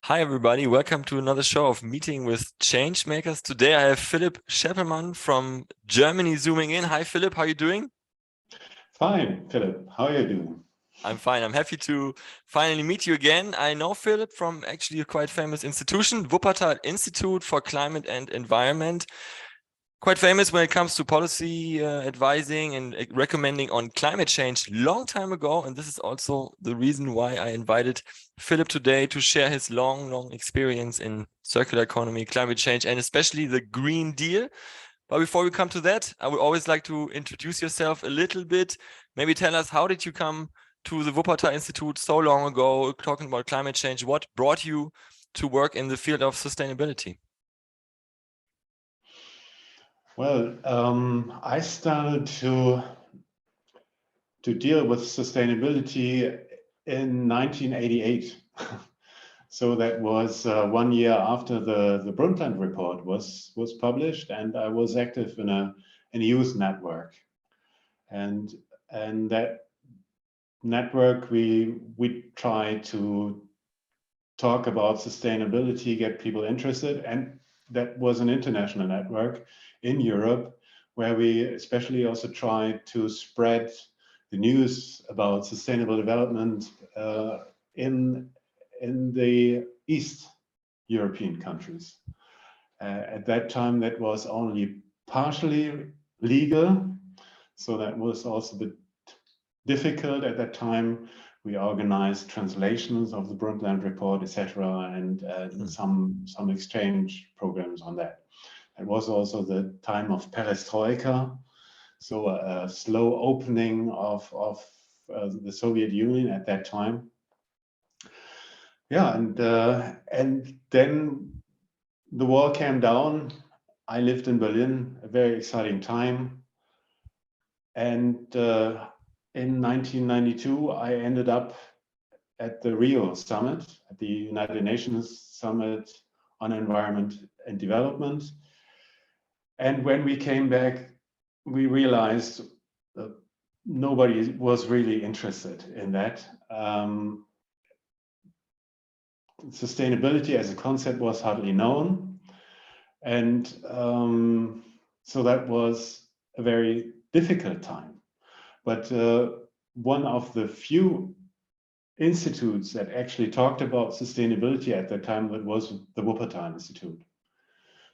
Hi, everybody. Welcome to another show of Meeting with Changemakers. Today I have Philipp Scheppelmann from Germany zooming in. Hi, Philipp. How are you doing? Fine, Philip. How are you doing? I'm fine. I'm happy to finally meet you again. I know Philipp from actually a quite famous institution, Wuppertal Institute for Climate and Environment. Quite famous when it comes to policy advising and recommending on climate change long time ago. And this is also the reason why I invited Philipp today to share his long experience in circular economy, climate change, and especially the Green Deal. But before we come to that, I would always like to introduce yourself a little bit. Maybe tell us, how did you come to the Wuppertal Institute so long ago, talking about climate change? What brought you to work in the field of sustainability? Well, I started to deal with sustainability in 1988. So that was 1 year after the Brundtland Report was published, and I was active in a youth network, and that network we try to talk about sustainability, get people interested, and that was an international network in Europe where we especially also tried to spread the news about sustainable development in the East European countries. At that time, that was only partially legal, so that was also a bit difficult at that time. We organized translations of the Brundtland Report, etc., and some exchange programs on that. It was also the time of perestroika, so a slow opening of the Soviet Union at that time. Yeah, and then the wall came down. I lived in Berlin, a very exciting time, and in 1992, I ended up at the Rio summit, at the United Nations Summit on Environment and Development. And when we came back, we realized that nobody was really interested in that. Sustainability as a concept was hardly known. And so that was a very difficult time. But one of the few institutes that actually talked about sustainability at that time, that was the Wuppertal Institute.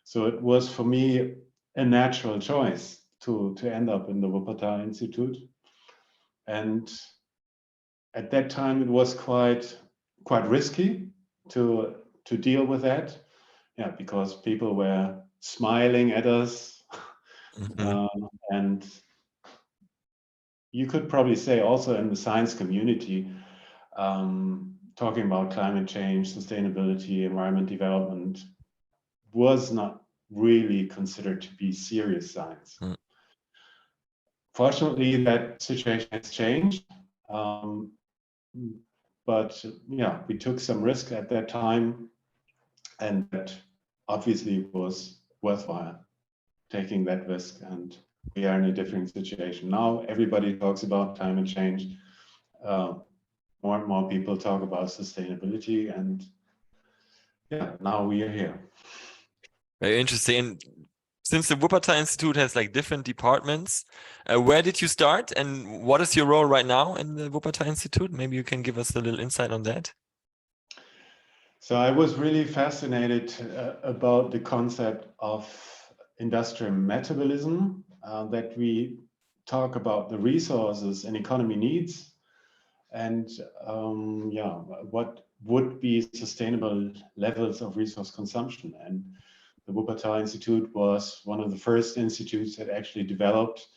So it was for me a natural choice to end up in the Wuppertal Institute. And at that time, it was quite risky to deal with that. Yeah, because people were smiling at us. And you could probably say also in the science community, talking about climate change, sustainability, environment development was not really considered to be serious science. Fortunately, that situation has changed. But yeah, we took some risk at that time, and that obviously was worthwhile taking that risk. And we are in a different situation now. Everybody talks about climate change. More and more people talk about sustainability, and yeah, now we are here. Very interesting. And since the Wuppertal Institute has like different departments, where did you start and what is your role right now in the Wuppertal Institute? Maybe you can give us a little insight on that. So I was really fascinated about the concept of industrial metabolism, that we talk about the resources an economy needs, and what would be sustainable levels of resource consumption. And the Wuppertal Institute was one of the first institutes that actually developed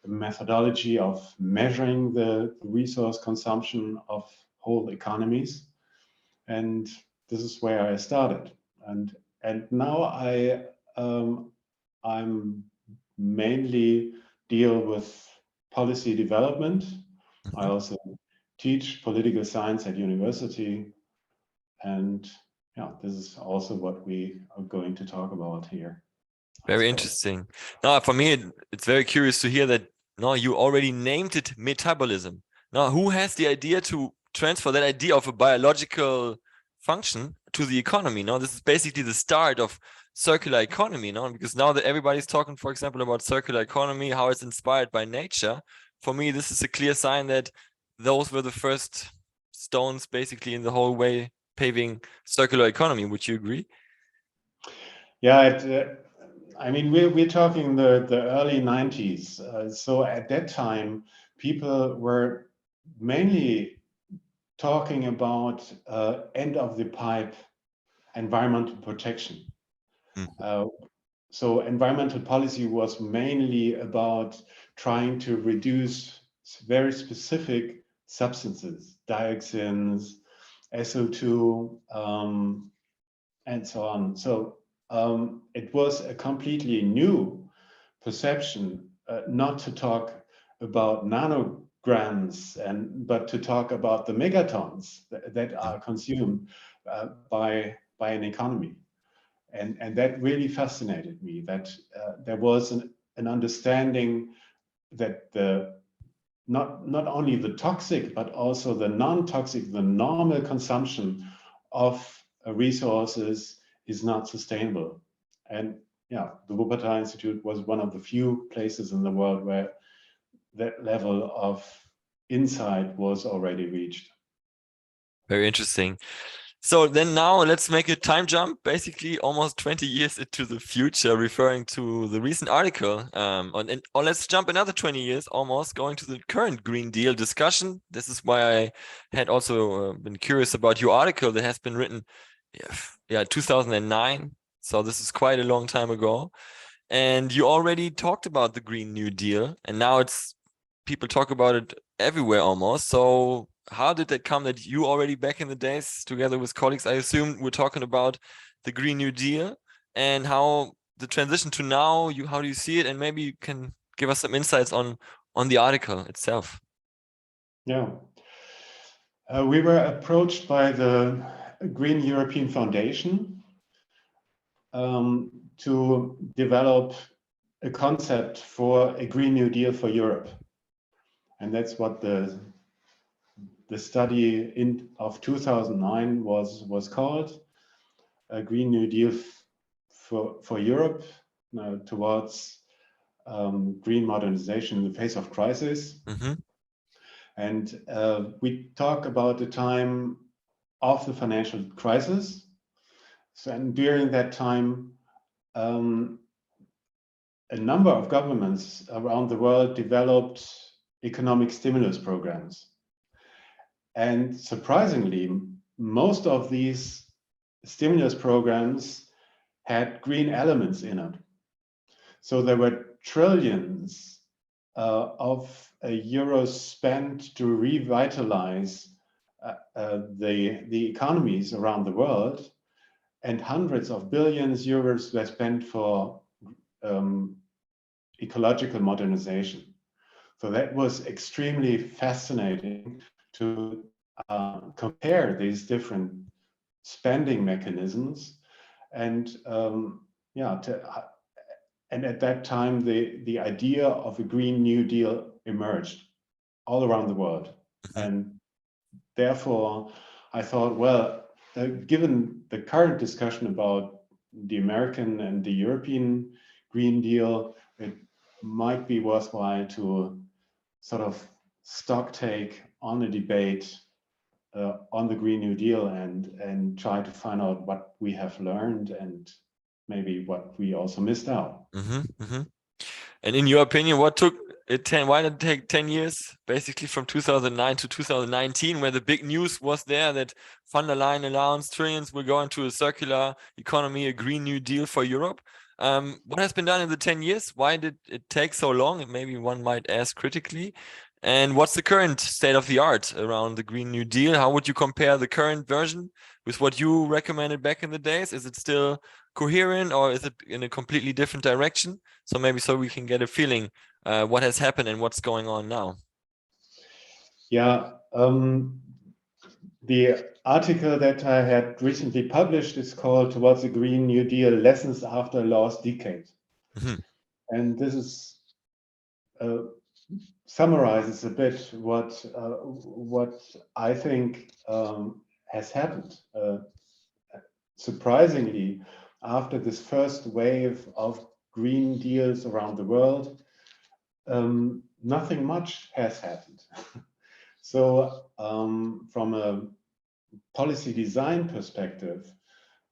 a methodology of measuring the resource consumption of whole economies. And this is where I started. And now I'm mainly deal with policy development. I also teach political science at university, and yeah, this is also what we are going to talk about here. Very interesting. Now, for me, it's very curious to hear that you already named it metabolism. Now, who has the idea to transfer that idea of a biological function to the economy. No, this is basically the start of circular economy. No, because now that everybody's talking, for example, about circular economy, how it's inspired by nature, for me, this is a clear sign that those were the first stones basically in the whole way paving circular economy. Would you agree? Yeah, I mean, we're talking the early 90s. So at that time, people were mainly talking about end of the pipe environmental protection. So environmental policy was mainly about trying to reduce very specific substances, dioxins, SO2, and so on. So it was a completely new perception, not to talk about nanograms, but to talk about the megatons that are consumed by an economy. And that really fascinated me, that there was an understanding that not only the toxic, but also the non-toxic, the normal consumption of resources is not sustainable. And yeah, the Wuppertal Institute was one of the few places in the world where that level of insight was already reached. Very interesting. So then now let's make a time jump, basically almost 20 years into the future, referring to the recent article. Or let's jump another 20 years, almost going to the current Green Deal discussion. This is why I had also been curious about your article that has been written, 2009. So this is quite a long time ago. And you already talked about the Green New Deal, and now people talk about it everywhere almost. So how did that come that you already back in the days together with colleagues, I assume we're talking about the Green New Deal, and how the transition to now, how do you see it? And maybe you can give us some insights on the article itself. Yeah. We were approached by the Green European Foundation to develop a concept for a Green New Deal for Europe. And that's what the study of 2009 was called, a Green New Deal for Europe towards green modernization in the face of crisis. Mm-hmm. And we talk about the time of the financial crisis. So, and during that time, a number of governments around the world developed economic stimulus programs. And surprisingly, most of these stimulus programs had green elements in it. So there were trillions of euros spent to revitalize the economies around the world, and hundreds of billions euros were spent for ecological modernization. So that was extremely fascinating to compare these different spending mechanisms, and and at that time the idea of a Green New Deal emerged all around the world. Mm-hmm. And therefore I thought, well, given the current discussion about the American and the European Green Deal, it might be worthwhile to sort of stock take on a debate on the Green New Deal and try to find out what we have learned and maybe what we also missed out. Mm-hmm, mm-hmm. And in your opinion, why did it take 10 years, basically from 2009 to 2019, where the big news was there that von der Leyen announced trillions will go into a circular economy, a Green New Deal for Europe? What has been done in the 10 years? Why did it take so long? And maybe one might ask critically. And what's the current state of the art around the Green New Deal? How would you compare the current version with what you recommended back in the days? Is it still coherent, or is it in a completely different direction? So maybe so we can get a feeling what has happened and what's going on now. Yeah, the article that I had recently published is called "Towards a Green New Deal: Lessons After a Lost Decade." Mm-hmm. And this is summarizes a bit what I think has happened. Surprisingly, after this first wave of green deals around the world, nothing much has happened. So from a policy design perspective,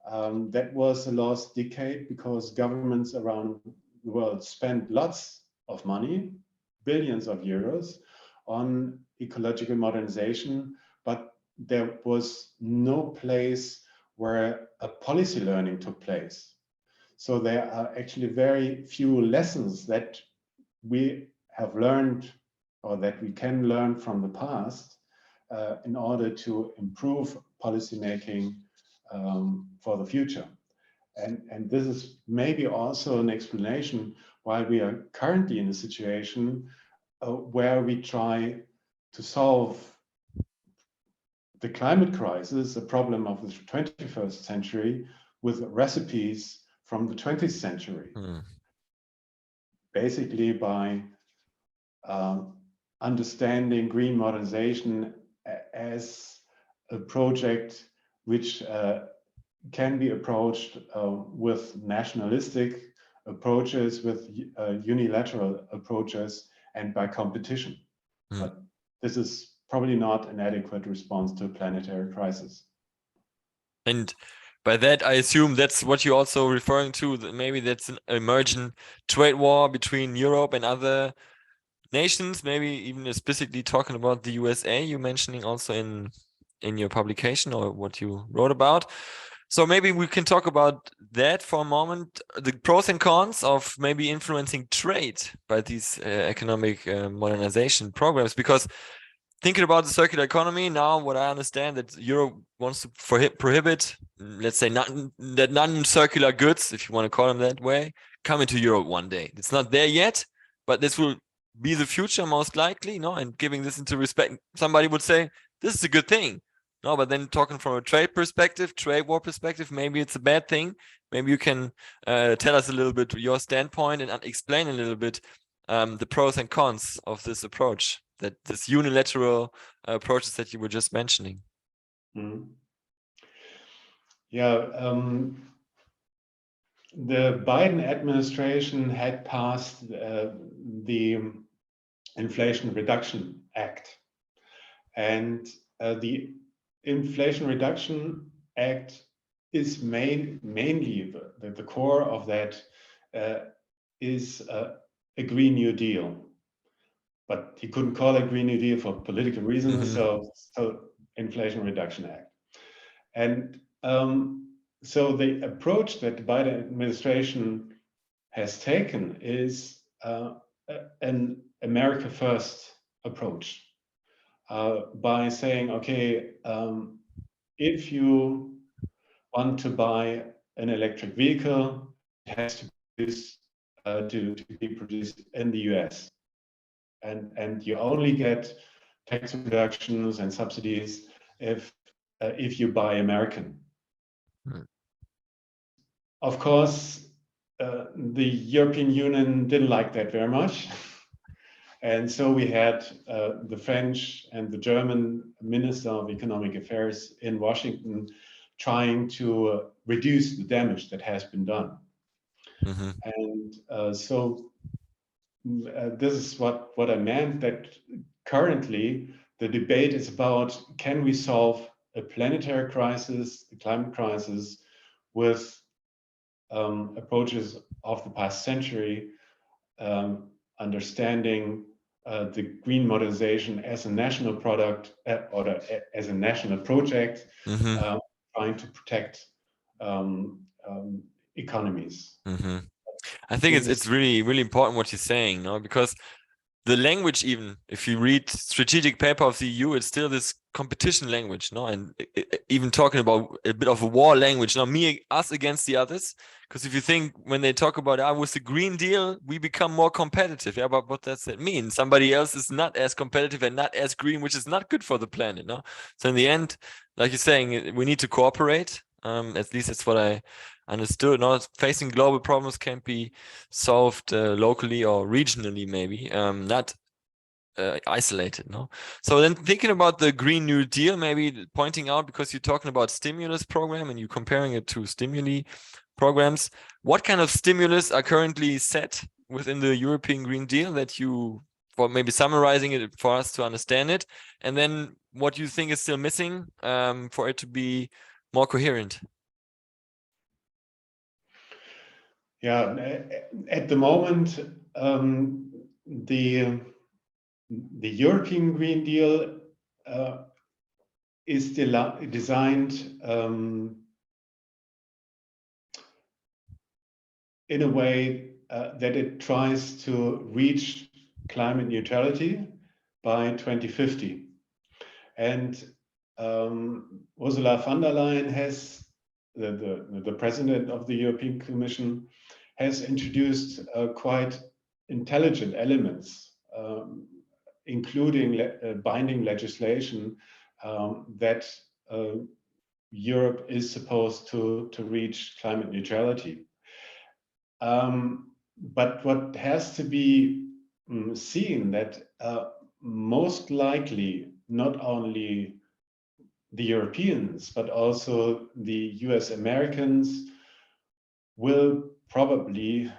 that was the last decade because governments around the world spent lots of money, billions of euros, on ecological modernization, but there was no place where a policy learning took place. So there are actually very few lessons that we have learned or that we can learn from the past in order to improve policymaking for the future. And this is maybe also an explanation why we are currently in a situation where we try to solve the climate crisis, a problem of the 21st century, with recipes from the 20th century. Basically by understanding green modernization as a project which can be approached with nationalistic approaches, with unilateral approaches, and by competition. But this is probably not an adequate response to a planetary crisis. And by that, I assume that's what you're also referring to, that maybe that's an emergent trade war between Europe and other nations, maybe even specifically talking about the USA, you mentioning also in your publication or what you wrote about. So maybe we can talk about that for a moment, the pros and cons of maybe influencing trade by these economic modernization programs, because thinking about the circular economy now, what I understand that Europe wants to prohibit, let's say, non-circular goods, if you want to call them that way, come into Europe one day. It's not there yet, but this will be the future most likely, no? And giving this into respect, somebody would say, this is a good thing. No, but then talking from a trade perspective, trade war perspective, maybe it's a bad thing. Maybe you can tell us a little bit your standpoint and explain a little bit the pros and cons of this approach, that this unilateral approaches that you were just mentioning. Yeah, the Biden administration had passed the Inflation Reduction Act, and the Inflation Reduction Act is mainly the core of that is a Green New Deal. But he couldn't call it Green New Deal for political reasons, so Inflation Reduction Act. And so the approach that the Biden administration has taken is an America First approach. By saying, okay, if you want to buy an electric vehicle, it has to be produced in the US. And you only get tax reductions and subsidies if you buy American. Of course, the European Union didn't like that very much. And so we had the French and the German Minister of Economic Affairs in Washington trying to reduce the damage that has been done. And so this is what I meant, that currently the debate is about, can we solve a planetary crisis, the climate crisis, with approaches of the past century, understanding the green modernization as a national product or as a national project, trying to protect economies. I think it's really, really important what you're saying, no? Because the language, even if you read strategic paper of the EU, it's still this competition language, no? And even talking about a bit of a war language, now us against the others. Because if you think when they talk about with the Green Deal, we become more competitive. Yeah, but what does that mean? Somebody else is not as competitive and not as green, which is not good for the planet, no? So in the end, like you're saying, we need to cooperate. At least that's what I understood. Now, facing global problems can't be solved locally or regionally, maybe not isolated, no? So then thinking about the Green New Deal, maybe pointing out, because you're talking about stimulus program and you're comparing it to stimuli programs, what kind of stimulus are currently set within the European Green Deal that you, for maybe summarizing it for us to understand it, and then what you think is still missing for it to be more coherent? Yeah, at the moment, the European Green Deal is designed in a way that it tries to reach climate neutrality by 2050. And Ursula von der Leyen has, the president of the European Commission, has introduced quite intelligent elements, including binding legislation that Europe is supposed to reach climate neutrality. But what has to be seen that most likely not only the Europeans, but also the US Americans will probably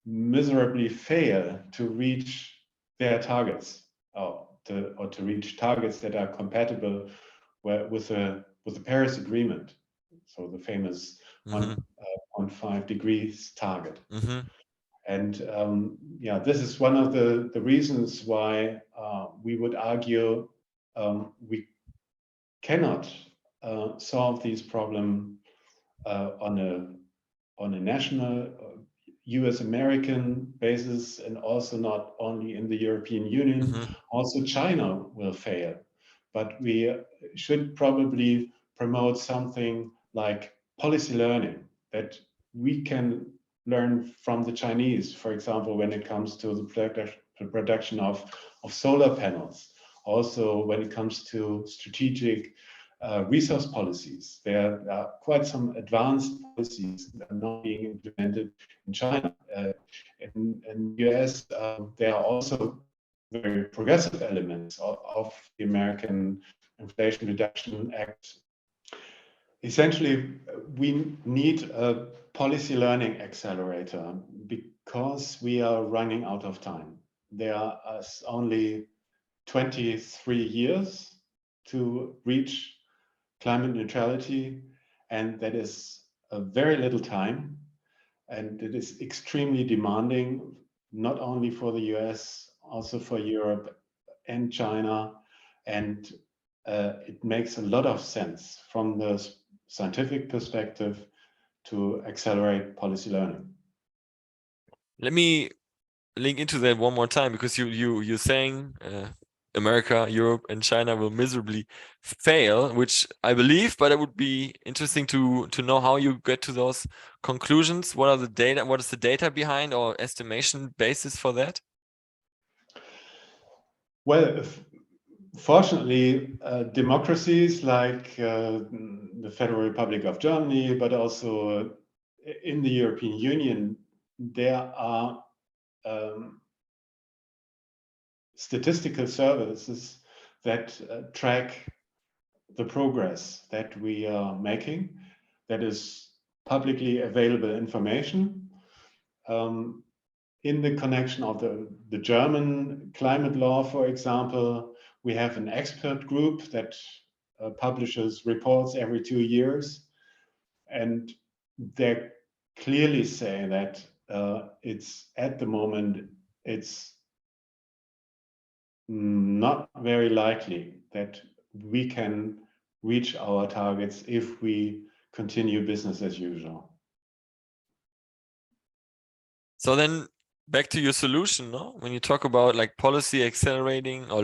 miserably fail to reach their targets, or to reach targets that are compatible with the Paris Agreement, so the famous 1.5 degrees target. And yeah, this is one of the reasons why we would argue we cannot solve these problems on a national US American basis, and also not only in the European Union. Also China will fail, but we should probably promote something like policy learning, that we can learn from the Chinese, for example, when it comes to the production of solar panels. Also, when it comes to strategic resource policies, there are quite some advanced policies that are not being implemented in China. In the US, there are also very progressive elements of the American Inflation Reduction Act. Essentially, we need a policy learning accelerator because we are running out of time. There are only 23 years to reach climate neutrality, and that is a very little time, and it is extremely demanding, not only for the US, also for Europe and China, and it makes a lot of sense from the scientific perspective to accelerate policy learning. Let me link into that one more time, because you're saying America, Europe, and China will miserably fail, which I believe, but it would be interesting to know how you get to those conclusions. What are the data? What is the data behind, or estimation basis for that? Well, fortunately, democracies like the Federal Republic of Germany, but also in the European Union, there are statistical services that track the progress that we are making. That is publicly available information. In the connection of the German climate law, for example, we have an expert group that publishes reports every 2 years, and they clearly say that it's at the moment it's not very likely that we can reach our targets if we continue business as usual. So then back to your solution, no? When you talk about like policy accelerating or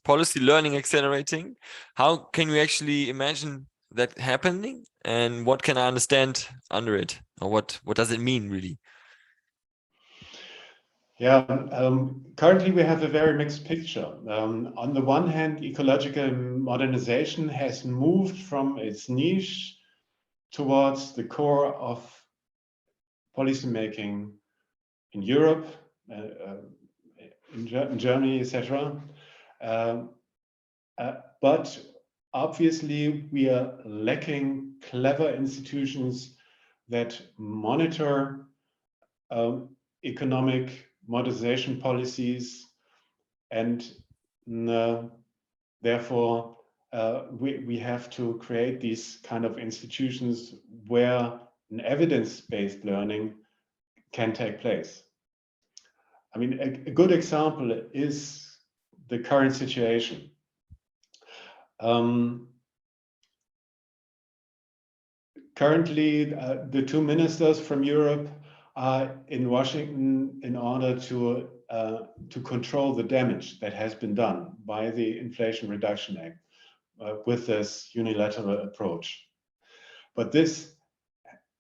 policy learning accelerating, how can we actually imagine that happening, and what can I understand under it, or what does it mean really? Yeah, currently we have a very mixed picture. On the one hand, ecological modernization has moved from its niche towards the core of policymaking in Europe, in Germany, etc. But obviously, we are lacking clever institutions that monitor economic modernization policies, and therefore we have to create these kind of institutions where an evidence-based learning can take place. I mean, a good example is the current situation. Currently, the two ministers from Europe are in Washington in order to control the damage that has been done by the Inflation Reduction Act with this unilateral approach. But this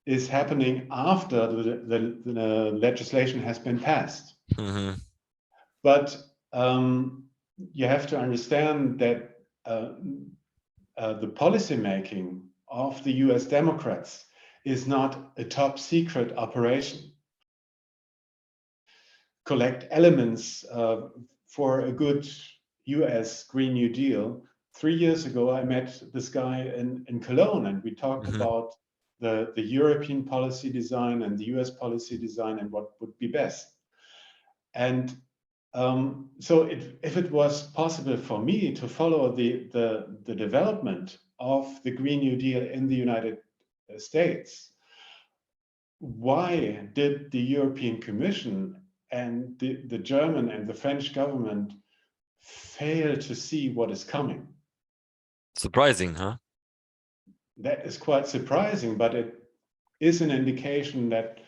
is happening after the legislation has been passed. Mm-hmm. But you have to understand that the policy making of the US Democrats is not a top secret operation. Collect elements for a good US Green New Deal. 3 years ago, I met this guy in Cologne, and we talked about the European policy design and the US policy design and what would be best. And so if it was possible for me to follow the development of the Green New Deal in the United States, why did the European Commission and the German and the French government fail to see what is coming? Surprising, huh? That is quite surprising, but it is an indication that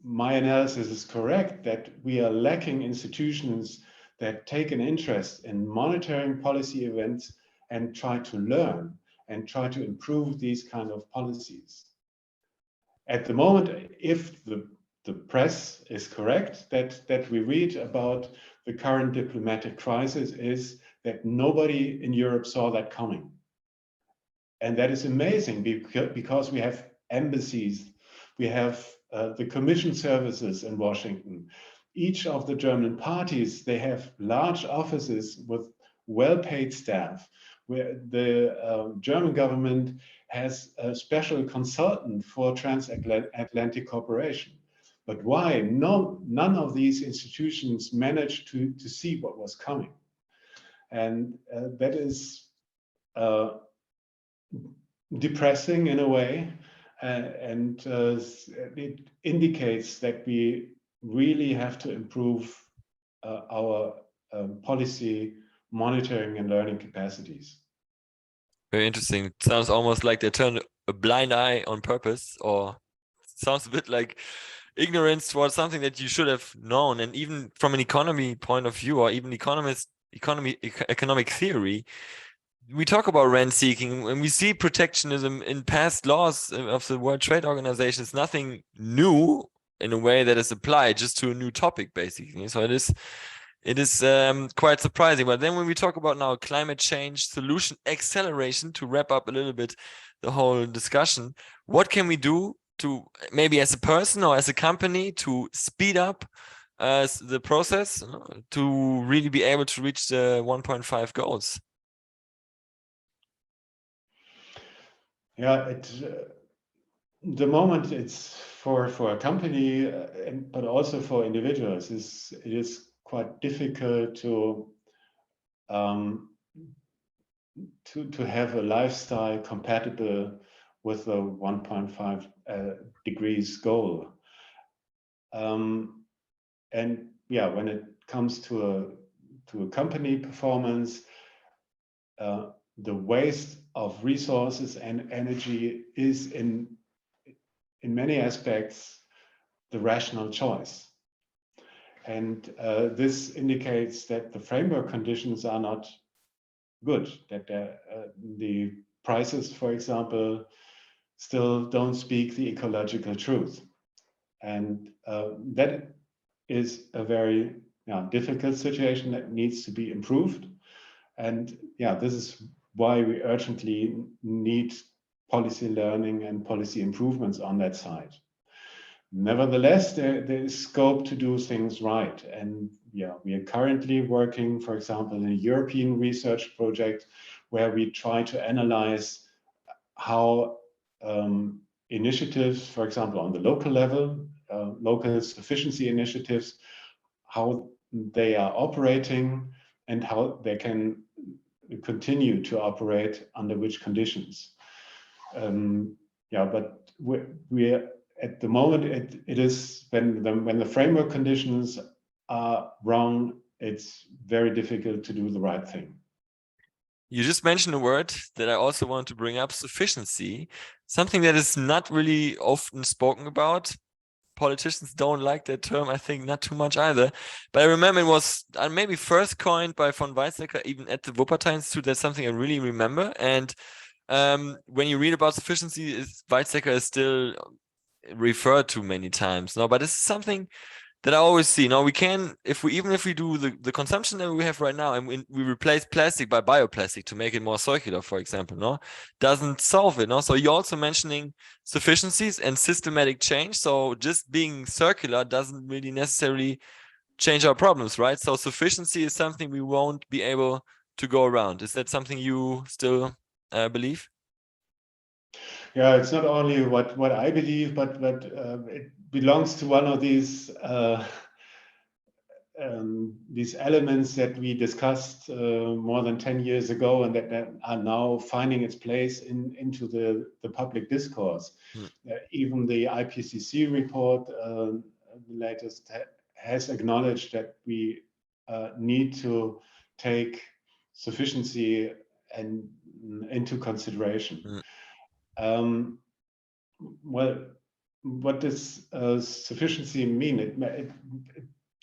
my analysis is correct, that we are lacking institutions that take an interest in monitoring policy events and try to learn and try to improve these kind of policies. At the moment, if the press is correct, that we read about the current diplomatic crisis, is that nobody in Europe saw that coming. And that is amazing, because we have embassies, we have the commission services in Washington. Each of the German parties, they have large offices with well-paid staff, where the German government has a special consultant for transatlantic cooperation. But why? None of these institutions managed to see what was coming. And that is depressing in a way. And it indicates that we really have to improve our policy monitoring and learning capacities. Very interesting. Sounds almost like they turned a blind eye on purpose, or sounds a bit like ignorance towards something that you should have known. And even from an economy point of view, or even economic theory, we talk about rent seeking and we see protectionism in past laws of the World Trade Organization. It's nothing new in a way that is applied just to a new topic, basically. So it is quite surprising. But then when we talk about now climate change solution acceleration, to wrap up a little bit the whole discussion, what can we do to, maybe as a person or as a company, to speed up the process to really be able to reach the 1.5 goals? Yeah, the moment it's for a company, but also for individuals, it is quite difficult to have a lifestyle compatible with the 1.5 degrees goal. And yeah, when it comes to a company performance, the waste of resources and energy is in many aspects the rational choice. And this indicates that the framework conditions are not good, that the prices, for example, still don't speak the ecological truth. And that is a very difficult situation that needs to be improved. And yeah, this is why we urgently need policy learning and policy improvements on that side. Nevertheless, there is scope to do things right. And yeah, we are currently working, for example, in a European research project where we try to analyze how initiatives, for example, on the local level, local sufficiency initiatives, how they are operating and how they can continue to operate under which conditions. Yeah, but we're at the moment, it is when the framework conditions are wrong, it's very difficult to do the right thing. You just mentioned a word that I also want to bring up, sufficiency, something that is not really often spoken about. Politicians don't like that term, I think, not too much either. But I remember it was maybe first coined by von Weizsäcker, even at the Wuppertal Institute. That's something I really remember. And when you read about sufficiency, Weizsäcker is still referred to many times. No, but this is something that I always see. Now we can, even if we do the consumption that we have right now, and we replace plastic by bioplastic to make it more circular, for example, no, doesn't solve it. No, so you're also mentioning sufficiencies and systematic change. So just being circular doesn't really necessarily change our problems, right? So sufficiency is something we won't be able to go around. Is that something you still believe? Yeah, it's not only what I believe, but it belongs to one of these elements that we discussed more than 10 years ago, and that are now finding its place into the public discourse. Even the IPCC report, the latest, has acknowledged that we need to take sufficiency into consideration. Well, what does sufficiency mean?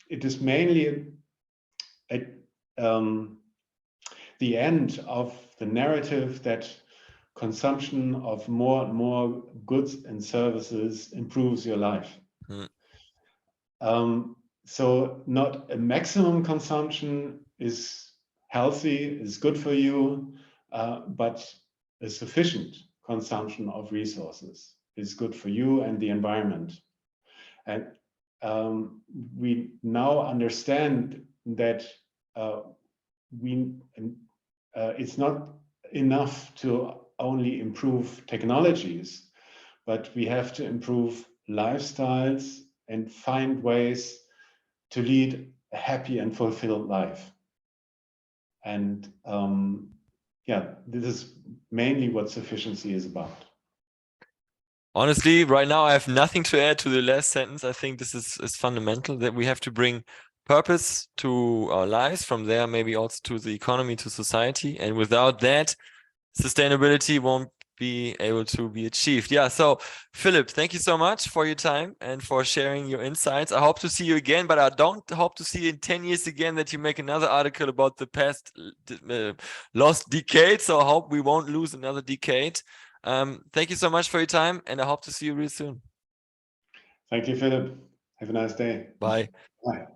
It is mainly at the end of the narrative that consumption of more and more goods and services improves your life. So not a maximum consumption is healthy, is good for you, but a sufficient consumption of resources is good for you and the environment. And we now understand that it's not enough to only improve technologies, but we have to improve lifestyles and find ways to lead a happy and fulfilled life. And yeah, this is mainly what sufficiency is about. Honestly, right now I have nothing to add to the last sentence. I think this is fundamental, that we have to bring purpose to our lives, from there maybe also to the economy, to society. And without that, sustainability won't be able to be achieved. Yeah, so Philipp, thank you so much for your time and for sharing your insights. I hope to see you again, but I don't hope to see you in 10 years again, that you make another article about the past lost decade. So I hope we won't lose another decade. Thank you so much for your time, and I hope to see you real soon. Thank you, Philip. Have a nice day. Bye. Bye.